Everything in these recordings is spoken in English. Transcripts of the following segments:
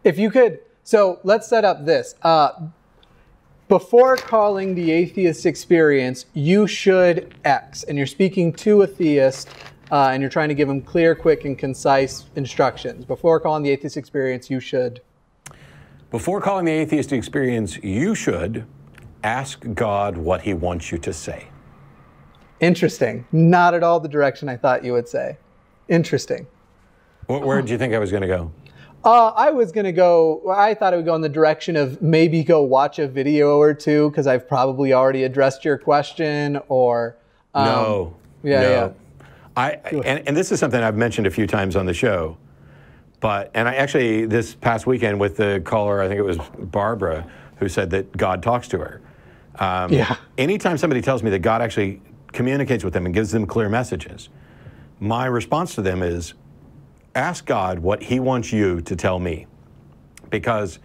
If you could, so let's set up this. Before calling the atheist experience, you should X, and you're speaking to a theist, and you're trying to give them clear, quick, and concise instructions. Before calling the atheist experience, you should. Before calling the atheist experience, you should ask God what he wants you to say. Interesting. Not at all the direction I thought you would say. Interesting. Where did you think I was going to go? I was going to go, I thought it would go in the direction of maybe go watch a video or two, because I've probably already addressed your question, or... No. Yeah. And this is something I've mentioned a few times on the show, and I actually, this past weekend with the caller, I think it was Barbara, who said that God talks to her. Anytime somebody tells me that God actually communicates with them and gives them clear messages, my response to them is, ask God what he wants you to tell me. Because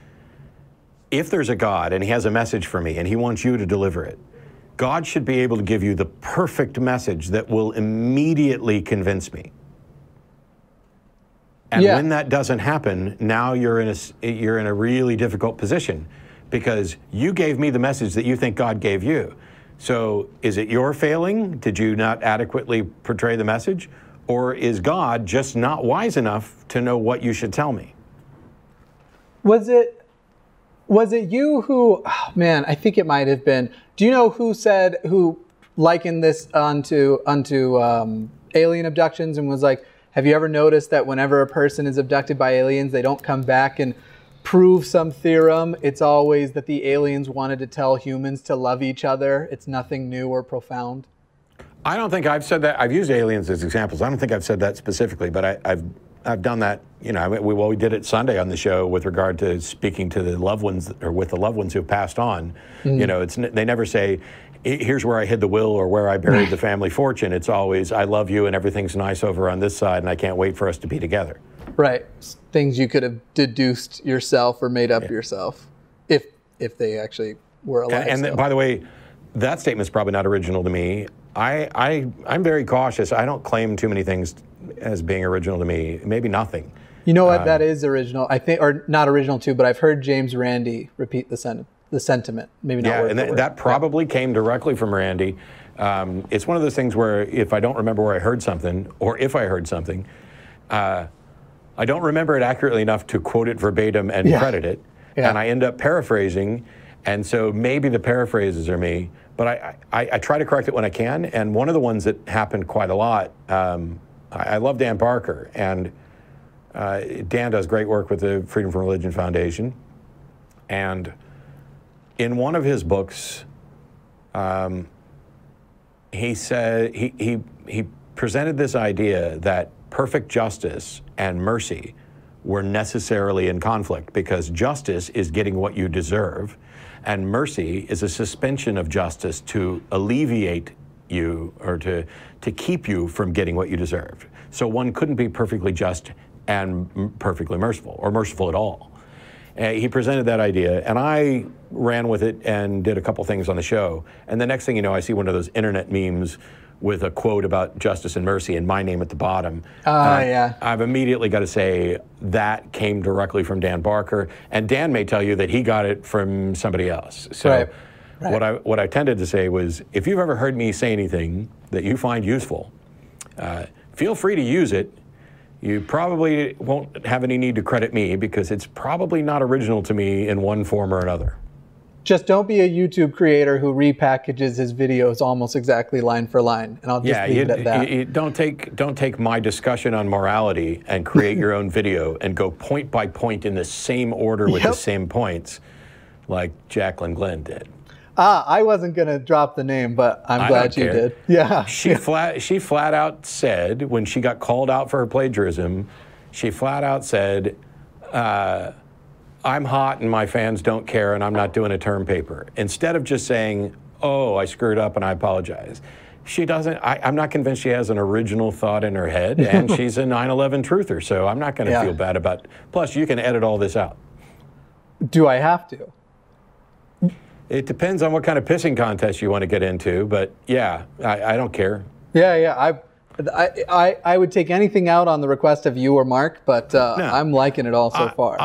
if there's a God and he has a message for me and he wants you to deliver it, God should be able to give you the perfect message that will immediately convince me. And when that doesn't happen, now you're in a really difficult position, because you gave me the message that you think God gave you. So is it your failing? Did you not adequately portray the message? Or is God just not wise enough to know what you should tell me? Was it you who, oh man, I think it might have been, do you know who likened this onto alien abductions, and was like, have you ever noticed that whenever a person is abducted by aliens, they don't come back and prove some theorem? It's always that the aliens wanted to tell humans to love each other. It's nothing new or profound. I don't think I've said that. I've used aliens as examples. I don't think I've said that specifically, but I've done that. You know, we did it Sunday on the show with regard to speaking to the loved ones, or with the loved ones who passed on. Mm-hmm. You know, they never say, here's where I hid the will or where I buried the family fortune. It's always, I love you and everything's nice over on this side and I can't wait for us to be together. Right. Things you could have deduced yourself or made up yourself, if they actually were alive. And by the way, that statement's probably not original to me. I'm very cautious. I don't claim too many things as being original to me. Maybe nothing. You know what? That is original. I think, or not original too, but I've heard James Randi repeat the sentiment. Maybe not. Yeah, and that probably came directly from Randy. It's one of those things where if I don't remember where I heard something, or if I heard something, I don't remember it accurately enough to quote it verbatim and credit it, and I end up paraphrasing, and so maybe the paraphrases are me. But I try to correct it when I can, and one of the ones that happened quite a lot, I love Dan Barker, and Dan does great work with the Freedom from Religion Foundation, and in one of his books, he said, he presented this idea that perfect justice and mercy were necessarily in conflict, because justice is getting what you deserve, and mercy is a suspension of justice to alleviate you, or to keep you from getting what you deserved. So one couldn't be perfectly just and perfectly merciful, or merciful at all. He presented that idea, and I ran with it and did a couple things on the show. And the next thing you know, I see one of those internet memes with a quote about justice and mercy and my name at the bottom. I've immediately got to say that came directly from Dan Barker, and Dan may tell you that he got it from somebody else. So what I tended to say was, if you've ever heard me say anything that you find useful, feel free to use it. You probably won't have any need to credit me, because it's probably not original to me in one form or another. Just don't be a YouTube creator who repackages his videos almost exactly line for line, and I'll just leave it at that. Don't take my discussion on morality and create your own video and go point by point in the same order with the same points, like Jacqueline Glenn did. I wasn't going to drop the name, but I'm glad you did. Yeah. She flat out said, when she got called out for her plagiarism, she flat out said, I'm hot and my fans don't care and I'm not doing a term paper. Instead of just saying, oh, I screwed up and I apologize. She doesn't, I'm not convinced she has an original thought in her head, and she's a 9/11 truther, so I'm not going to feel bad about it. Plus, you can edit all this out. Do I have to? It depends on what kind of pissing contest you want to get into, but yeah, I don't care. Yeah. I would take anything out on the request of you or Mark, but I'm liking it all so far.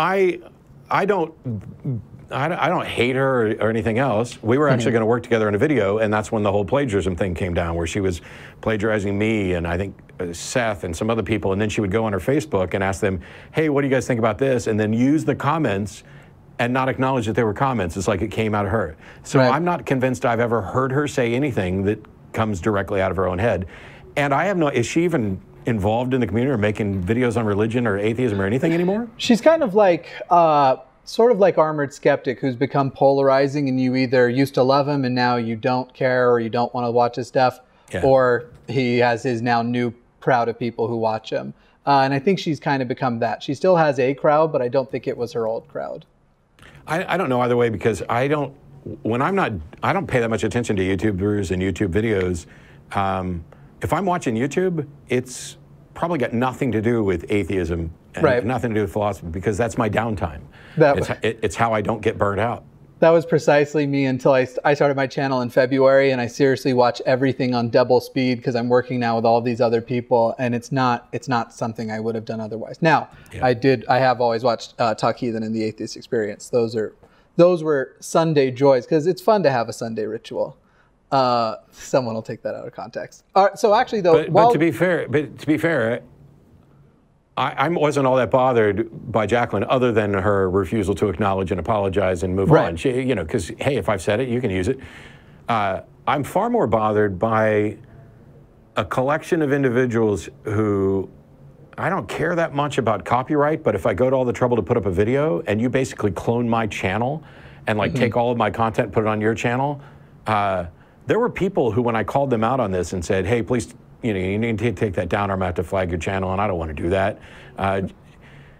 I don't hate her or anything else. We were actually going to work together in a video, and that's when the whole plagiarism thing came down, where she was plagiarizing me and I think Seth and some other people, and then she would go on her Facebook and ask them, hey, what do you guys think about this? And then use the comments and not acknowledge that they were comments. It's like it came out of her. So I'm not convinced I've ever heard her say anything that comes directly out of her own head. And I have no, is she even involved in the community or making videos on religion or atheism or anything anymore? She's kind of like, sort of like Armored Skeptic, who's become polarizing, and you either used to love him and now you don't care or you don't want to watch his stuff, or he has his now new crowd of people who watch him. And I think she's kind of become that. She still has a crowd, but I don't think it was her old crowd. I don't know either way, because I don't pay that much attention to YouTubers and YouTube videos. If I'm watching YouTube, it's probably got nothing to do with atheism and nothing to do with philosophy, because that's my downtime. It's how I don't get burnt out. That was precisely me until I started my channel in February, and I seriously watch everything on double speed because I'm working now with all these other people, and it's not something I would have done otherwise. Now, I have always watched Talk Heathen and the Atheist Experience. Those were Sunday joys, because it's fun to have a Sunday ritual. Someone will take that out of context. So actually, though, but to be fair, I wasn't all that bothered by Jacqueline, other than her refusal to acknowledge and apologize and move on. She, you know, because hey, if I've said it, you can use it. I'm far more bothered by a collection of individuals who, I don't care that much about copyright, but if I go to all the trouble to put up a video and you basically clone my channel and like take all of my content, put it on your channel, there were people who, when I called them out on this and said, hey, please, you know, you need to take that down or I'm going to have to flag your channel, and I don't want to do that.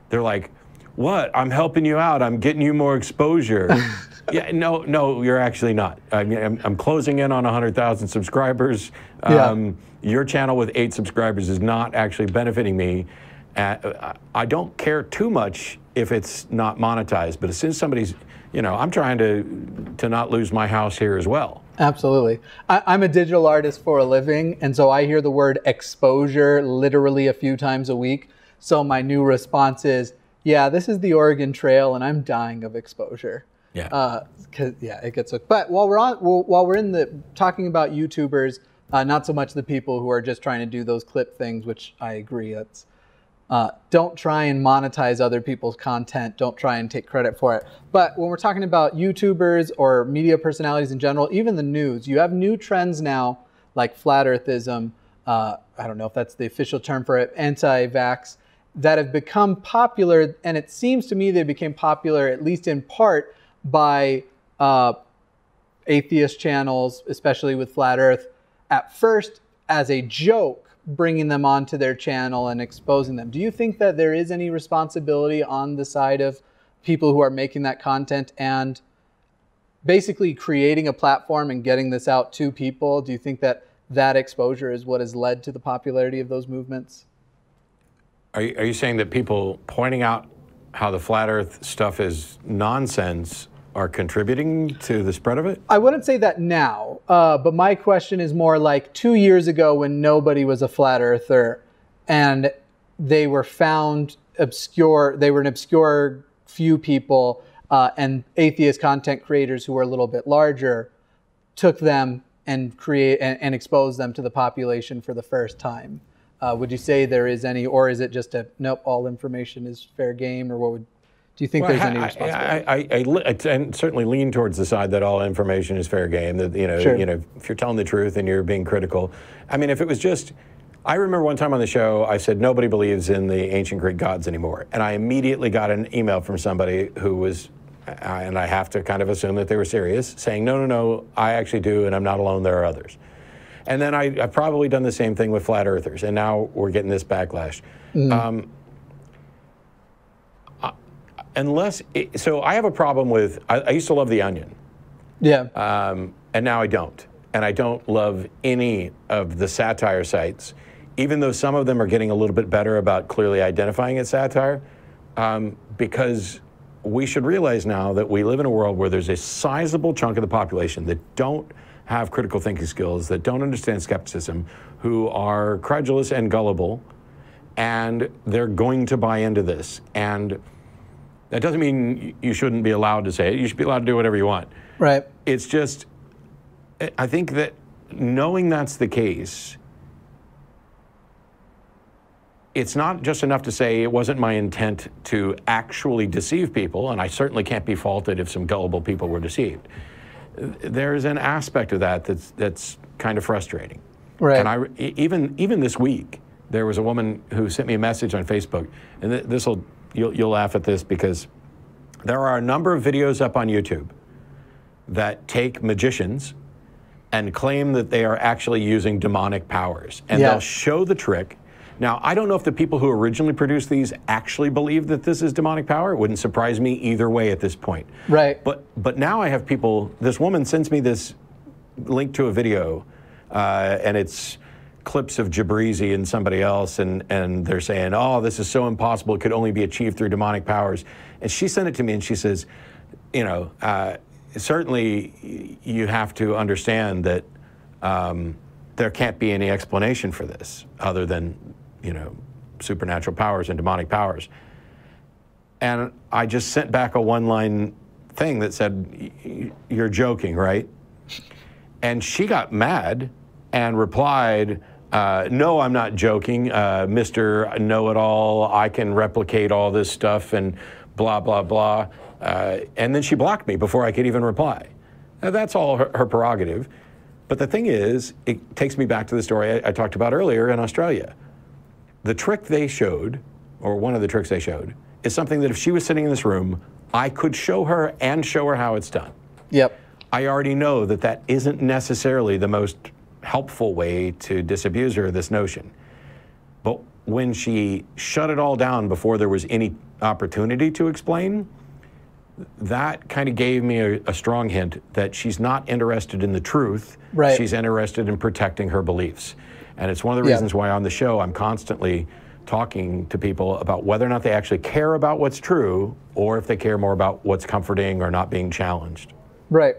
They're like, what? I'm helping you out. I'm getting you more exposure. Yeah, no, you're actually not. I mean, I'm closing in on 100,000 subscribers. Your channel with 8 subscribers is not actually benefiting me. I don't care too much if it's not monetized, but as soon as somebody's, you know, I'm trying to not lose my house here as well. Absolutely. I'm a digital artist for a living, and so I hear the word exposure literally a few times a week. So my new response is, yeah, this is the Oregon Trail, and I'm dying of exposure. Yeah. It gets. But while we're in the talking about YouTubers, not so much the people who are just trying to do those clip things, which I agree. That's don't try and monetize other people's content. Don't try and take credit for it. But when we're talking about YouTubers or media personalities in general, even the news, you have new trends now like flat earthism. I don't know if that's the official term for it, anti-vax, that have become popular. And it seems to me they became popular, at least in part, by atheist channels, especially with flat earth, at first as a joke, bringing them onto their channel and exposing them. Do you think that there is any responsibility on the side of people who are making that content and basically creating a platform and getting this out to people? Do you think that that exposure is what has led to the popularity of those movements? Are you saying that people pointing out how the flat earth stuff is nonsense are contributing to the spread of it? I wouldn't say that now, but my question is more like 2 years ago when nobody was a flat earther and they were found obscure, they were an obscure few people, and atheist content creators who were a little bit larger took them and exposed them to the population for the first time. Would you say there is any, or is it just a, nope, all information is fair game, or what would, do you think there's any responsibility? I certainly lean towards the side that all information is fair game. That you know, if you're telling the truth and you're being critical. I mean, if it was just, I remember one time on the show, I said nobody believes in the ancient Greek gods anymore, and I immediately got an email from somebody who was, and I have to kind of assume that they were serious, saying no, I actually do, and I'm not alone. There are others. And then I've probably done the same thing with flat earthers, and now we're getting this backlash. So I have a problem with, I used to love The Onion. Yeah. And now I don't. And I don't love any of the satire sites, even though some of them are getting a little bit better about clearly identifying as satire, because we should realize now that we live in a world where there's a sizable chunk of the population that don't have critical thinking skills, that don't understand skepticism, who are credulous and gullible, and they're going to buy into this. And That doesn't mean you shouldn't be allowed to say it. You should be allowed to do whatever you want. Right. It's just, I think that knowing that's the case, it's not just enough to say it wasn't my intent to actually deceive people, and I certainly can't be faulted if some gullible people were deceived. There's an aspect of that that's kind of frustrating. Right. And even this week, there was a woman who sent me a message on Facebook, and you'll laugh at this because there are a number of videos up on YouTube that take magicians and claim that they are actually using demonic powers, and they'll show the trick. Now, I don't know if the people who originally produced these actually believe that this is demonic power. It wouldn't surprise me either way at this point. Right. But now I have people, this woman sends me this link to a video, and it's clips of Jabrizi and somebody else, and they're saying, oh, this is so impossible, it could only be achieved through demonic powers. And she sent it to me and she says, you know, certainly you have to understand that there can't be any explanation for this other than, you know, supernatural powers and demonic powers. And I just sent back a one-line thing that said, you're joking, right? And she got mad and replied, no, I'm not joking, Mr. Know-it-all, I can replicate all this stuff and blah, blah, blah. And then she blocked me before I could even reply. Now, that's all her prerogative. But the thing is, it takes me back to the story I talked about earlier in Australia. The trick they showed, or one of the tricks they showed, is something that if she was sitting in this room, I could show her and show her how it's done. Yep. I already know that that isn't necessarily the most helpful way to disabuse her of this notion. But when she shut it all down before there was any opportunity to explain, that kind of gave me a strong hint that she's not interested in the truth. Right. She's interested in protecting her beliefs. And it's one of the reasons why on the show I'm constantly talking to people about whether or not they actually care about what's true, or if they care more about what's comforting or not being challenged. Right.